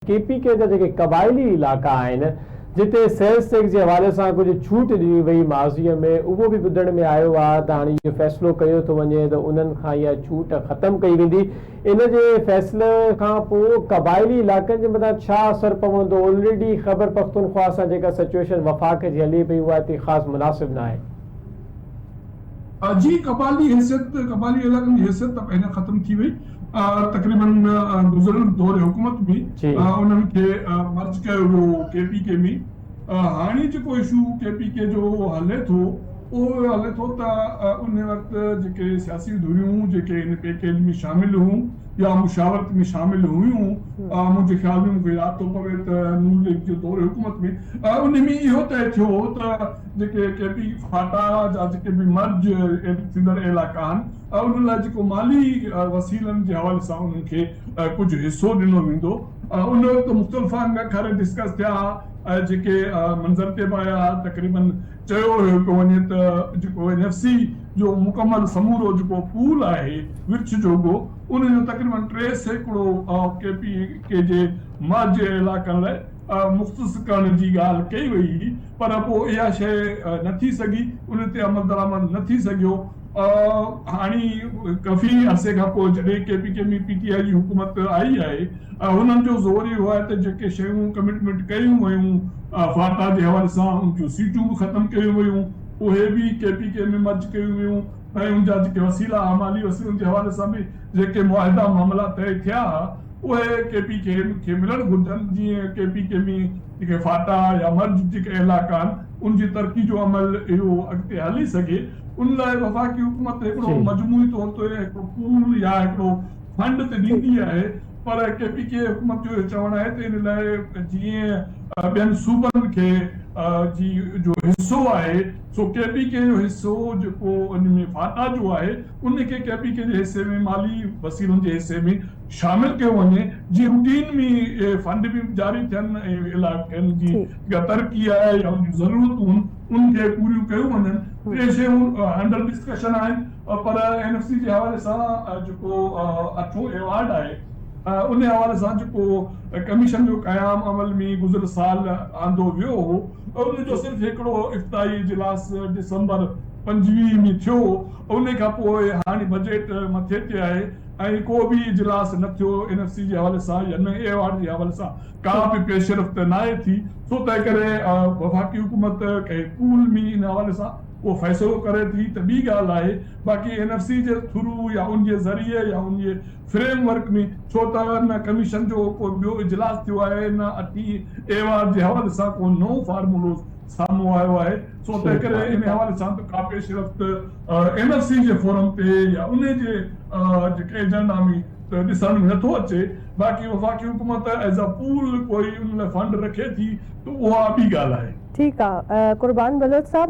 KPK जा जेके क़बाइली इलाइक़ा आहिनि जिते सेल्स टैक्स जे हवाले सां कुझु छूट ॾिनी वई माज़ीअ में, उहो बि ॿुधण में आयो आहे त हाणे इहो फ़ैसिलो कयो थो वञे त उन्हनि खां इहा छूट ख़तमु कई वेंदी। इन जे फ़ैसिले खां पोइ क़बाइली इलाइक़नि जे मथां छा असरु पवंदो? ऑलरेडी ख़ैबर पख्तूनख्वा सां जेका सिचुएशन वफ़ाक़ जी हली पई उहा हिते ख़ासि मुनासिब न आहे। जी कबाली इलाक़नि जी हैसियत त पहिरियों ख़त्म थी वई। तक़रीबन गुज़िरियल दौर हुकूमत में उन्हनि खे मर्ज कयो वियो केपीके में। हाणे जेको इशू केपीके जो हले थो उहो हले थो त उन वक़्तु जेके सियासी धुरियूं जेके इन पैकेज में शामिल हुयूं या मुशावरत में शामिल हुयूं, मुंहिंजे ख़्याल में मूंखे यादि थो पवे त नून लीग जो दौर हुकूमत में उन में इहो तय थियो त जेके केपी फाटा जा जेके बि मर्ज थींदड़ इलाइक़ा आहिनि उन लाइ जेको माली वसीलनि जे हवाले सां उन्हनि खे कुझु हिसो ॾिनो वेंदो। उन वक़्तु मुख़्तलिफ़ खैर डिस्कस थिया, जेके मंज़र ते बि आया। तक़रीबन चयो वियो पियो वञे त जेको NFC जो मुकमल समूरो जेको पूल आहे विर्छ जोगो उनजो तक़रीबन 3 सैकड़ो केपीके जे मर्ज इलाइक़नि लाइ मुख़्तस करण जी ॻाल्हि कई वई, पर पोइ इहा शइ न थी सघी, उन ते अमल दरामद न थी सघियो। हाणे काफ़ी अरसे खां पोइ जॾहिं केपीके में PTI जी हुकूमत आई आहे, हुननि जो ज़ोर इहो आहे त जेके शयूं कमिटमेंट कयूं वयूं फाटा जे हवाले सां उन जूं सीटूं बि ख़तमु कयूं वयूं, उहे बि केपीके में मर्ज कयूं वयूं ऐं उन जा जेके वसीला माली वसीलनि जे हवाले सां बि जेके मुआहिदा मामला तय थिया उहे केपीके खे मिलणु घुरिजनि। जीअं केपीके में जेके फाटा या मर्ज जेके इलाइक़ा आहिनि उन जी तरक़ी जो अमल इहो अॻिते हली सघे, उन लाइ वफ़ाक़ी हुकूमत हिकिड़ो मजमूई तौर ते हिकिड़ो पूल या हिकिड़ो फंड त ॾींदी आहे, पर केपीके हुकूमत जो चवणु आहे त इन लाइ जीअं ॿियनि सूबनि खे जी जो हिसो आहे, सो केपीके जो हिसो जेको उन में फाटा जो आहे उनखे केपीके जे हिसे में माली वसीलनि जे हिसे में शामिल कयो वञे, जीअं रूटीन में फंड बि जारी थियनि ऐं इलाइक़नि जी जेका तरक़ी आहे या उन जूं ज़रूरतूं उनखे पूरियूं कयूं वञनि। इहे शयूं अंडर डिस्कशन आहिनि, पर NFC जे हवाले सां जेको 8हों एवार्ड आहे उन हवाले सां जेको कमीशन जो क़याम अमल में गुज़िरियल साल आंदो वियो हो, उनजो सिर्फ़ु हिकिड़ो इफ़्ताही इजलास दिसंबर 25 में थियो। उन खां पोइ हाणे बजट मथे ते आहे ऐं को बि इजलास न थियो NFC जे हवाले सां या न एवार्ड जे हवाले सां का बि पेशरफ़्त न आहे थी। सो तंहिं करे वफ़ाक़ी हुकूमत कंहिं पूल में इन हवाले सां उहो फ़ैसिलो करे थी त ॿी ॻाल्हि आहे। बाक़ी NFC जे थ्रू या उन जे ज़रिए या उन जे फ्रेमवर्क में, छो त न कमीशन जो को ॿियो इजलास थियो आहे न 8 एवार्ड जे हवाले सां को नओं फार्मूलो साम्हूं आयो आहे, सो तंहिं करे इन हवाले सां त का पेशरफ़्त NFC जे फोरम ते या उन जे जेके एजेंडा में ॾिसण में नथो अचे। बाक़ी वफ़ाक़ी हुकूमत एज़ अ पूल कोई उन लाइ फंड रखे थी त उहा ॿी ॻाल्हि आहे। ठीकु आहे, कुर्बान बलोच साहब।